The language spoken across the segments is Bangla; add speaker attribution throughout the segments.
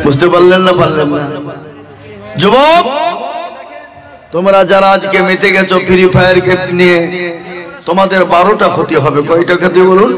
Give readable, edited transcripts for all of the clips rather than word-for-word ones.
Speaker 1: বুঝতে পারলেন না পারলেন না? যুবক, তোমরা যারা আজকে মেতে গেছো ফ্রি ফায়ার গেম নিয়ে, তোমাদের 12টা ক্ষতি হবে। কয়টা ক্ষতি বলুন?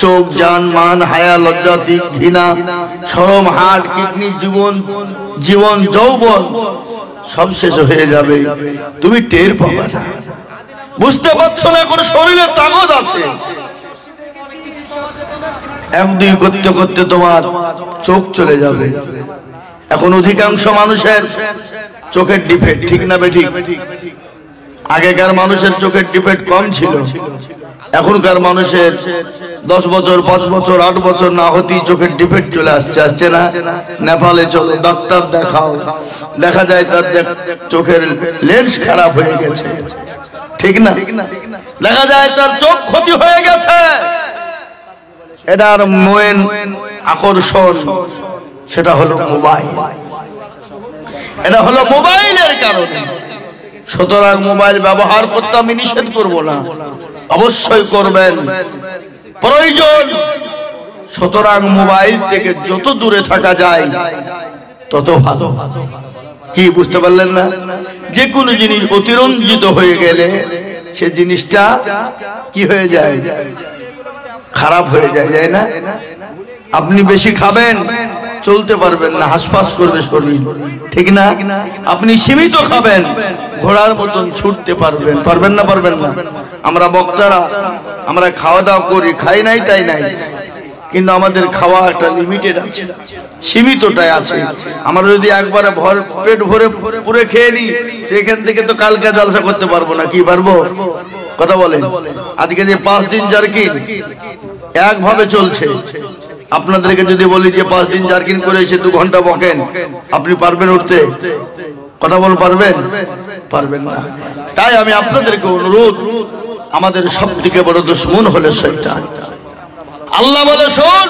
Speaker 1: চোখ, জান, মান, হায়া, লজ্জা, দিক, ঘৃণা, শরম, হার্ট, কিডনি, জীবন, যৌবন সব শেষ হয়ে যাবে, তুমি টের পাবে না। বুঝতে পারছো না? এখন শরীরে তাকত আছে, 1-2 করতে করতে তোমার চোখ চলে যাবে। এখন অধিকাংশ মানুষের চোখের ডিফেক্ট, ঠিক না বেঠিক? আগেকার মানুষের চোখের ডিফেক্ট কম ছিল, এখনকার মানুষের 10 বছর, 5 বছর, 8 বছর না হতেই চোখের ডিফেক্ট চলে আসছে না? নেপালে চলো, ডাক্তার দেখাও, দেখা যায় তার চোখের লেন্স খারাপ হয়ে গেছে, ঠিক না? দেখা যায় তার চোখ ক্ষতি হয়ে গেছে। এটার মেন আকর্ষণ সেটা হলো মোবাইল। এটা হলো মোবাইলের কারণে। সুতরাং মোবাইল ব্যবহার করতে আমি নিষেধ করব না, অবশ্যই করবেন, প্রয়োজন। সুতরাং মোবাইল থেকে যত দূরে থাকা যায় তত ভালো। কি বুঝতে পারলেন না? যে কোনো জিনিস অতিরঞ্জিত হয়ে গেলে সে জিনিসটা কি হয়ে যায়? খারাপ হয়ে যায়, যায় না? আপনি বেশি খাবেন, চলতে পারবেন না, হাঁসফাঁস করবে শরীর, ঠিক না? আপনি সীমিত খাবেন, ঘোড়ার মতন ছুটতে পারবেন, পারবেন না? পারবেন না? আমরা বক্তারা আমরা খাওয়া দাওয়া করি, খাই নাই তাই নাই, কিন্তু আমাদের খাওয়া একটা লিমিটেড আছে, সীমিতটাই আছে। আমরা যদি একবারে পেট ভরে পুরে খেয়ে নিই, তো এখান থেকে তো কালকে জলসা করতে পারবো না। কি পারবো? কথা বলেন। আজকে যে 5 দিন জারকিন একভাবে চলছে, আপনাদেরকে যদি বলি যে 5 দিন জারকিন করে এসে 2 ঘন্টা বকেন, আপনি পারবেন উঠতে? কথা বল, পারবেন? পারবেন না। তাই আমি আপনাদেরকে অনুরোধ, আমাদের সবথেকে বড় দুশমন হলো শয়তান। আল্লাহ বলে, শোন,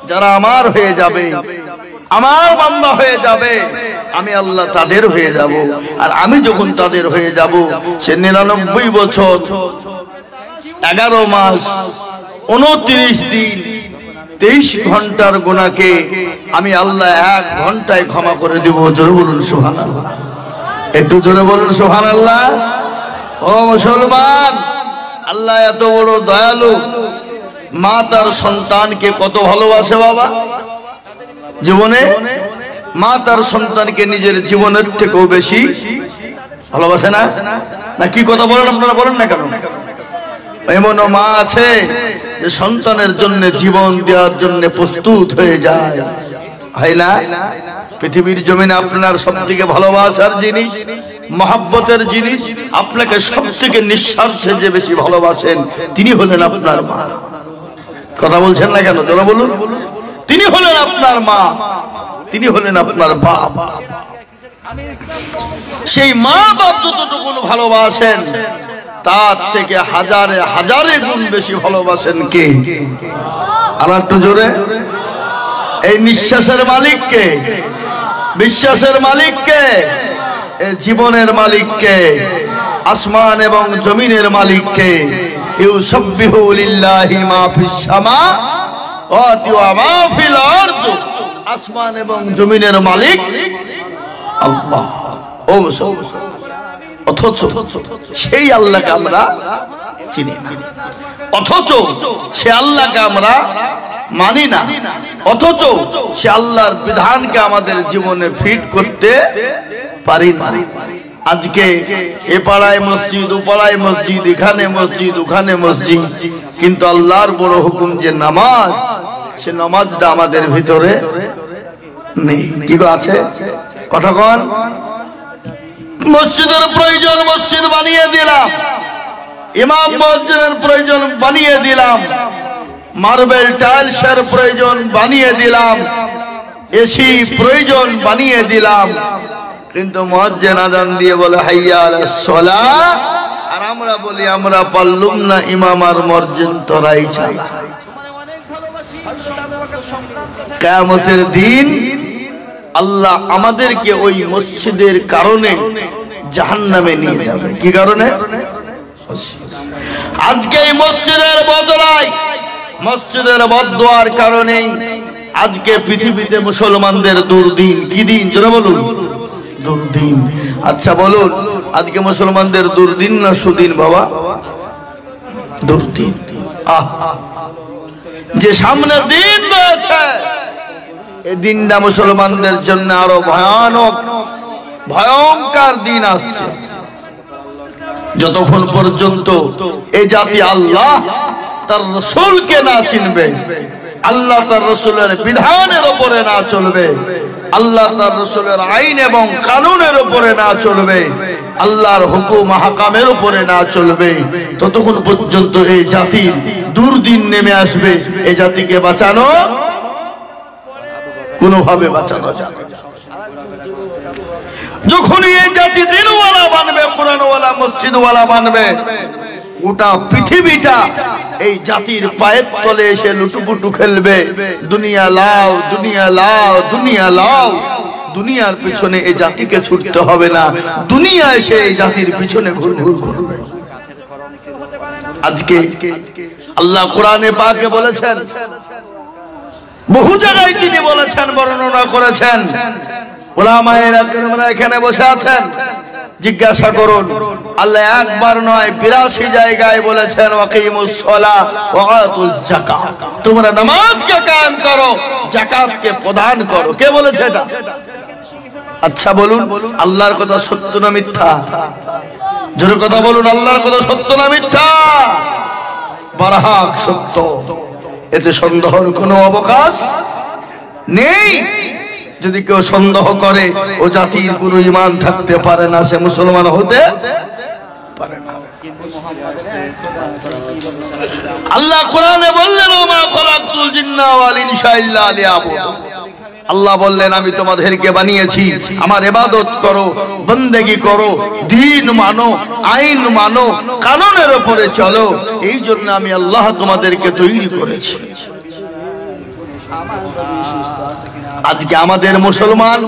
Speaker 1: যারা আমার হয়ে যাবে, আমার বান্দা হয়ে যাবে, আমি আল্লাহ তাদের হয়ে যাব। আর আমি যখন তাদের হয়ে যাব, সে 99 বছর 11 মাস 29 দিন 23 ঘন্টার গুনাহকে আমি আল্লাহ 1 ঘন্টায় ক্ষমা করে দেব। জোরে বলুন সুবহানাল্লাহ। একটু জোরে বলুন সুবহানাল্লাহ। ও মুসলমান, আল্লাহ এত বড় দয়ালু। মা তার সন্তানকে কত ভালোবাসে বাবা। জীবনে মা তার সন্তানকে নিজের জীবনের থেকেও বেশি ভালোবাসে না? না কি কথা বলেন আপনারা? বলেন না কেন? এমনও মা আছে যে সন্তানের জন্য জীবন দেওয়ার জন্য প্রস্তুত হয়ে যায়, হয় না? পৃথিবীর জমিনে আপনার সবথেকে ভালোবাসার জিনিস, মহব্বতের জিনিস, আপনাকে সবথেকে নিঃস্বার্থে যে বেশি ভালোবাসেন তিনি হলেন আপনার মা। কথা বলছেন না কেন? যারা বলুন, তিনি হলেন আপনার মা, তিনি হলেন আপনার বাপ। সেই মা বাপ যতটুকু ভালোবাসেন তার থেকে হাজারে হাজারে গুণ বেশি ভালোবাসেন কে? আর একটু জোরে। এই নিঃশ্বাসের মালিক কে? বিশ্বাসের মালিক কে? এই জীবনের মালিক কে? আসমান এবং জমিনের মালিক কে? ইউসাব্বিহু লিল্লাহি মা ফিস সামাওয়াতি ওয়া মা ফিল আরদ। আসমান এবং জমিনের মালিক আল্লাহ। ও মুসলমান, অথচ সেই আল্লাহকে আমরা চিনি না, অথচ সে আল্লাহকে আমরা মানি না, অথচ সে আল্লাহর বিধানকে আমাদের জীবনে ফিট করতে পারি না। আজকে এ পাড়ায় মসজিদ, ও পাড়ায় মসজিদ, এখানে মসজিদ, ওখানে মসজিদ, কিন্তু আল্লাহর বড় হুকুম যে নামাজ, সে নামাজটা আমাদের ভিতরে নেই। কি আছে? কথা কন। মসজিদের প্রয়োজন, মসজিদ বানিয়ে দিলাম। ইমাম মসজিদের প্রয়োজন, বানিয়ে দিলাম। মার্বেল টাইলসের প্রয়োজন, বানিয়ে দিলাম। এসি প্রয়োজন, বানিয়ে দিলাম। কিন্তু মুয়াজ্জিন আযান দিয়ে বলে হাইয়া আলাস সালাহ, আর আমরা বলি আমরা পারলুম না, ইমাম আর মুয়াজ্জিন তোরাই চালা। কিয়ামতের দিন আল্লাহ আমাদেরকে ওই মসজিদের কারণে জাহান্নামে নিয়ে যাবে। কি কারণে? আজকে এই মসজিদের বদলায়, মসজিদের বদদোয়ার কারণে আজকে পৃথিবীতে মুসলমানদের দুর্দিন। কি দিন জোরে বলুন? দুর্দিন। আচ্ছা বলুন, আজকে মুসলমানদের দুর্দিন না সুদিন? বাবা দুর্দিন। যে সামনে দিন রয়েছে, এই দিনটা মুসলমানদের জন্য আরো ভয়ানক ভয়ঙ্কর দিন আসছে। যতক্ষণ পর্যন্ত এই জাতি আল্লাহ তার রাসূলকে না চিনবে, আল্লাহ তার রাসূলের বিধানের উপরে না চলবে, আল্লাহ তার রাসূলের আইন এবং কানুনের উপরে না চলবে, আল্লাহর হুকুম হাকামের উপরে না চলবে, ততক্ষণ পর্যন্ত এই জাতির দুর্দিন নেমে আসবে। এই জাতিকে বাঁচানো কোনোভাবে বাঁচানো যাবে না। যখনই এই জাতি দিনওয়ালা বানবে, কোরআনওয়ালা, মসজিদওয়ালা বানবে, গোটা পৃথিবীটা এই জাতির পায়ের তলে এসে লুটুপুটু খেলবে। দুনিয়া লাও, দুনিয়া লাও, দুনিয়া লাও। দুনিয়ার পিছনে এই জাতিকে ছুটতে হবে না, দুনিয়া এসে এই জাতির পিছনে ঘুরঘুর করবে। আজকে আল্লাহ কোরআনে পাকে বলেছেন, বহু জায়গায় তিনি বলেছেন, বর্ণনা করেছেন। উলামায়ে কেরামরা এখানে বসে আছেন, জিজ্ঞাসা করুন, আল্লাহ একবার নয় ৮২ জায়গায় বলেছেন, ওয়াকিমুস সালাহ ওয়া আতুজ যাকাত, তোমরা নামাজকে কায়েম করো, যাকাতকে প্রদান করো। কে বলেছে এটা? আচ্ছা বলুন, আল্লাহর কথা সত্য না মিথ্যা? জোরে কথা বলুন, আল্লাহর কথা সত্য না মিথ্যা? বারহাক সত্য, এতে সন্দেহের কোনো অবকাশ নেই। যদি কেউ সন্দেহ করে, ও জাতির কোনো ঈমান থাকতে পারে না, সে মুসলমান হতে পারে না। আল্লাহ কোরআনে বললেন, ওমা খলাকতুল জিন্না ওয়াল ইনসা ইল্লা লিয়াবুদুন। আল্লাহ বললেন, আমি তোমাদেরকে বানিয়েছি আমার ইবাদত করো, বন্দেগী করো, দ্বীন মানো, আইন মানো, কানুনের উপরে চলো। এই জন্য আমি আল্লাহ তোমাদেরকে তৈরি করেছি। আজকে আমাদের মুসলমান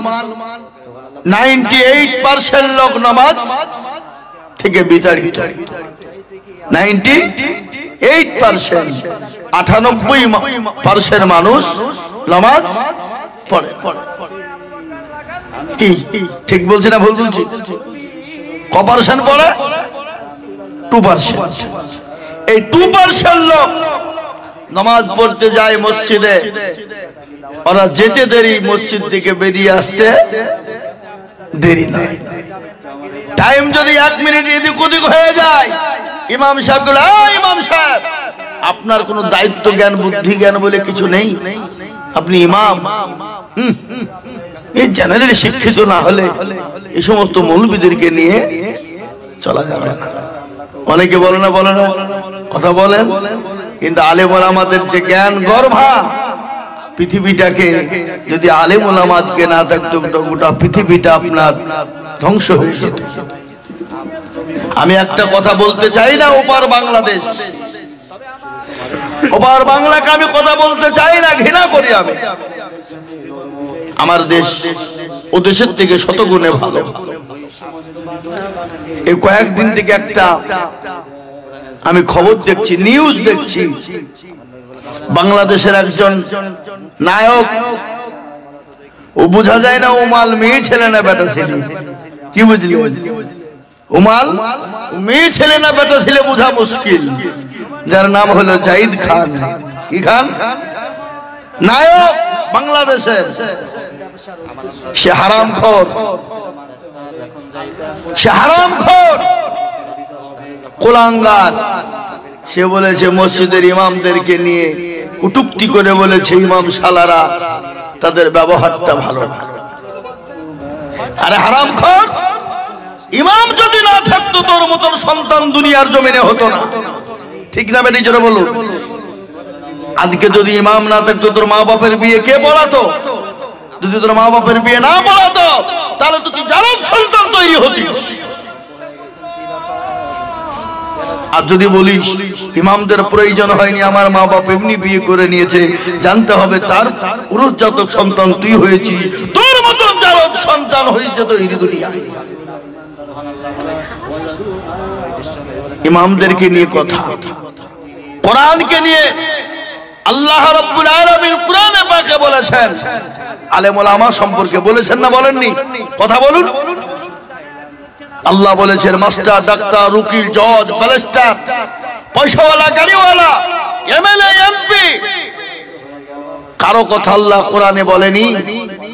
Speaker 1: 98% লোক নামাজ থেকে বিতাড়িত। 98%, 98% মানুষ নামাজ পড়ে। কি ঠিক বলছি না ভুল বলছি? কপারসেন্ট পড়ে? 2%। এই 2% লোক নামাজ পড়তে যায় মসজিদে, ওরা যেতে দেরি, মসজিদ থেকে বেরিয়ে আসতে দেরি নয়। টাইম যদি 1 মিনিট এদিক ওদিক হয়ে যায়, ইমাম সাহেব বলে, ইমাম সাহেব আপনার কোনো দায়িত্ব জ্ঞান, বুদ্ধি জ্ঞান বলে কিছু নেই, আপনি ইমাম। এই জেনারেল শিক্ষিত না হলে এই সমস্ত মৌলবীদেরকে নিয়ে চলা যাবে না। অনেকে বলে না, বলে না, কথা বলেন, কিন্তু আলেম ওলামাদের যে জ্ঞান গর্ভা, পৃথিবীটাকে যদি আলেম ওলামাকে না থাকতো, গোটা পৃথিবীটা আপনার ধ্বংস হয়ে যেত। আমি একটা কথা বলতে চাই না, ওপার বাংলাদেশ, ওপার বাংলাকে আমি কথা বলতে চাই না, ঘৃণা করি আমি। আমার দেশ ও দেশের থেকে শতগুণে ভালো। এই কয়েকদিন থেকে একটা আমি খবর দেখছি, নিউজ দেখছি, বাংলাদেশের একজন নায়ক, ও বোঝা যায় না উমাল মেয়ে ছেলে না বেটা ছেলে। কি বুঝলি? উমাল মেয়ে ছেলে না বেটা ছেলে বোঝা মুশকিল। যার নাম হলো জাহিদ খান। কি খান? নায়ক বাংলাদেশের। সে হারামখোর, সে হারামখোর, কুলাঙ্গার। সে বলেছে মসজিদের ইমামদেরকে নিয়ে কটূক্তি করে বলেছে, ইমাম শালারা তাদের ব্যবহারটা ভালো না। আরে হারামখোর, ইমাম যদি না থাকতো তোর মতন সন্তান দুনিয়ার জমিনে হতো না। ঠিক না বেটি? জোরে বলুন। আজকে যদি ইমাম না থাকতো, তোর মা বাপের বিয়ে কে পড়াতো? যদি তোর মা বাপের বিয়ে না পড়াতো, তাহলে তো তুই জারদ সন্তান তৈরি হতিস। আর যদি বলিস ইমামদের প্রয়োজন হয়নি, আমার মা বাপ এমনি বিয়ে করে নিয়েছে, জানতে হবে তার পুরুষ জাতক সন্তান তুই হয়েছিস, তোর মতন জারদ সন্তান হয়েছে তো এই দুনিয়ায়। ইমামদেরকে নিয়ে কথা, কোরআনকে নিয়ে আল্লাহ রাব্বুল আলামিন কোরআনে পাকে বলেছেন, আলেম ওলামা সম্পর্কে বলেছেন না বলেননি? কথা বলুন। আল্লাহ বলেছেন মাস্টার, ডাক্তার, উকিল, জজ, ব্যারিস্টার, পয়সাওয়ালা, গাড়িওয়ালা, এমএলএ, এমপি, কারো কথা আল্লাহ কোরআনে বলেনি।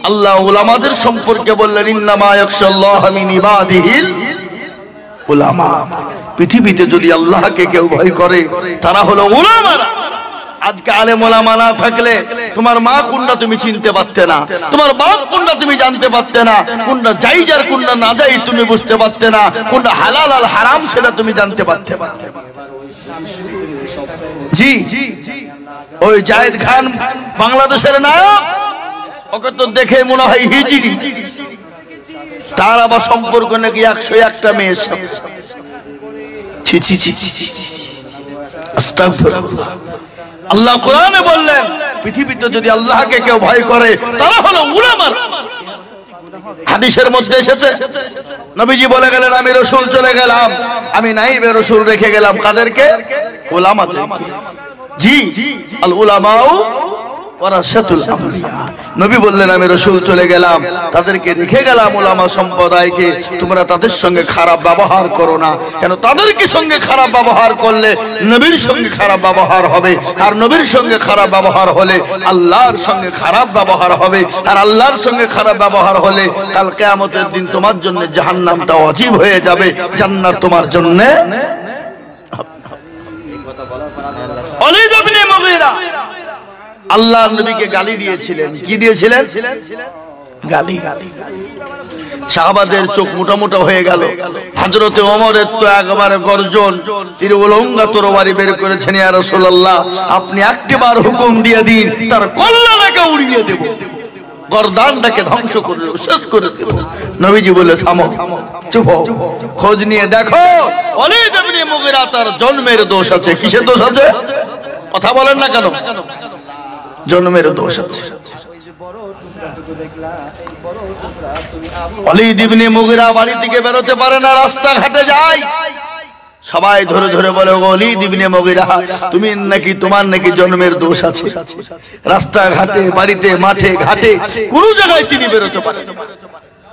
Speaker 1: আল্লাহ উলামাদের সম্পর্কে বললেন ইন্নামা ইয়াখশাল্লাহ মিন ইবাদিহিল উলামা। পৃথিবীতে যদি আল্লাহকে কেউ ভয় করে তারা হলো উলামারা। আজকে আলেম ওলামা না থাকলে তোমার মা কোনটা তুমি চিনতে পারতে না, তোমার বাপ কোনটা তুমি জানতে পারতে না, কোনটা জায়েজ আর কোনটা নাজায়েজ তুমি বুঝতে পারতে না, কোনটা হালাল আর হারাম সেটা তুমি জানতে পারতে না। জি, ওই জায়েদ খান বাংলাদেশের নায়ক, ওকে তো দেখে মনে হয় হিজড়ি, তার আবার সম্পর্ক নাকি 101টা মেয়ের সাথে। ছি ছি ছি ছি, আস্তাগফিরুল্লাহ। আল্লাহ কোরআনে বললেন পৃথিবীতে যদি আল্লাহকে কেউ ভয় করে তারা হলো উলামা। হাদিসের মধ্যে এসেছে নবীজি বলে গেলেন আমি রাসূল চলে গেলাম, আমি নাইবে রাসূল রেখে গেলাম কাদেরকে? উলামাদেরকে। জি, আল উলামাউ ওয়ারাসাতুল আমবিয়া। নবী বললেন আমি রাসূল চলে গেলাম, তাদেরকে রেখে গেলাম উলামা সম্প্রদায়কে, তোমরা তাদের সঙ্গে খারাপ ব্যবহার করো না। কেন? তাদেরকে সঙ্গে খারাপ ব্যবহার করলে নবীর সঙ্গে খারাপ ব্যবহার হবে, আর নবীর সঙ্গে খারাপ ব্যবহার হলে আল্লাহর সঙ্গে খারাপ ব্যবহার হবে, আর আল্লাহর সঙ্গে খারাপ ব্যবহার হলে কাল কিয়ামতের দিন তোমার জন্য জাহান্নামটা ওয়াজিব হয়ে যাবে, জান্নাত তোমার জন্য। ওয়ালিদ ইবনে মুগীরা আল্লাহর নবীকে গালি দিয়েছিলেন। কি দিয়েছিলেন? গালি। সাহাবাদের চোখ মোটা মোটা হয়ে গেল। হযরতে ওমরের তো একবারে গর্জন, তিনি উলঙ্গা তরবারি বের করেছেন, ইয়া রাসূলুল্লাহ আপনি একটিবার হুকুম দিয়ে দিন, তার কল্লাটাকে উড়িয়ে দেব, গর্দানটাকে ধ্বংস করে দেব, শেষ করে দেব। নবীজি বলে থামো, চুপ হও, খোঁজ নিয়ে দেখো ওয়ালিদ ইবনে মুগীরা তার জন্মের দোষ আছে। কিসের দোষ আছে? কথা বলেন না কেন? জন্মের দোষ আছে। ওয়ালিদ ইবনে মুগীরা বাড়ি থেকে বেরোতে পারে না, রাস্তাঘাটে যায়, সবাই ধরে ধরে বলে ওয়ালিদ ইবনে মুগীরা তুমি নাকি, তোমার নাকি জন্মের দোষ আছে। রাস্তাঘাটে, বাড়িতে, মাঠে ঘাটে কোন জায়গায় তিনি বেরোতে পারে না।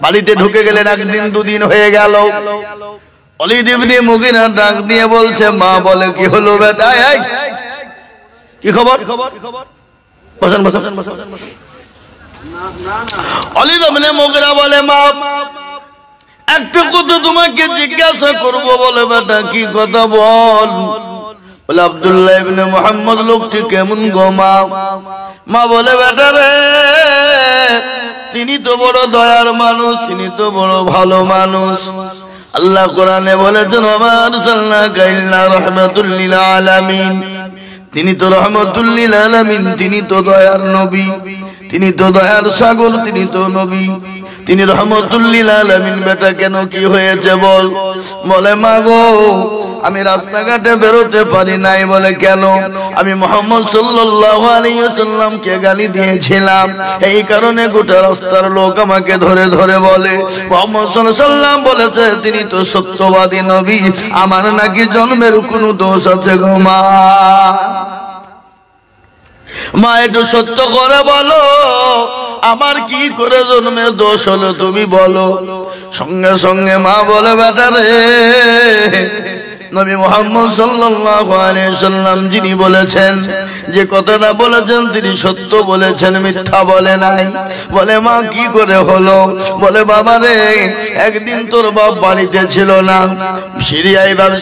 Speaker 1: বাড়িতে ঢুকে গেলেন, একদিন দুদিন হয়ে গেল। ওয়ালিদ ইবনে মুগীরা ডাক দিয়ে বলছে, মা বলে কি হলো বেটা, এই কি খবর? বসেন বসেন বসেন। ওয়ালিদ ইবনে মুগীরা বলে, মা একটা কথা তোমাকে জিজ্ঞাসা করব। বলে বেটা কি কথা বল। বলে আব্দুল্লাহ ইবনে মুহাম্মদ লোকটি কেমন গো মা? মা বলে বেটা রে, তিনি তো বড় দয়ার মানুষ, তিনি তো বড় ভালো মানুষ। আল্লাহ কোরআনে বলেছেন ওয়া আরসালনাকা ইল্লা রাহমাতুল লিল আলামিন। তিনি তো রহমতুল লিল আলামিন, তিনি তো দয়ার নবী, তিনি তো দয়ার সাগর, তিনি তো নবী, তিনি রহমতুল লিল আলামিন। বেটা কেন কি হয়েছে বল। বলে মা গো আমি রাস্তাঘাটে বেরোতে পারি নাই। বলে কেন? আমি মুহাম্মদ সাল্লাল্লাহু আলাইহি ওয়াসাল্লামকে গালি দিয়েছিলাম, এই কারণে গোটা রাস্তার লোক আমাকে ধরে ধরে বলে মুহাম্মদ সাল্লাল্লাহু আলাইহি ওয়াসাল্লাম বলেছে তিনি তো সত্যবাদী নবী, আমার নাকি জন্মের কোনো দোষ আছে গো মা। মা একটু সত্য করে বলো, আমার কি করে জন্মের দোষ হলো তুমি বলো। সঙ্গে সঙ্গে মা বলে বেটা রে, নবী মুহাম্মদ সাল্লাল্লাহু আলাইহি ওয়াসাল্লাম যিনি বলেছেন, যে কথাটা বলেছেন তিনি সত্য বলেছেন, মিথ্যা বলে নাই। বলে মা কি করে হলো? বলে বাবা রে, একদিন তোর বাপ বাড়িতে ছিল না, সিরিয়ায়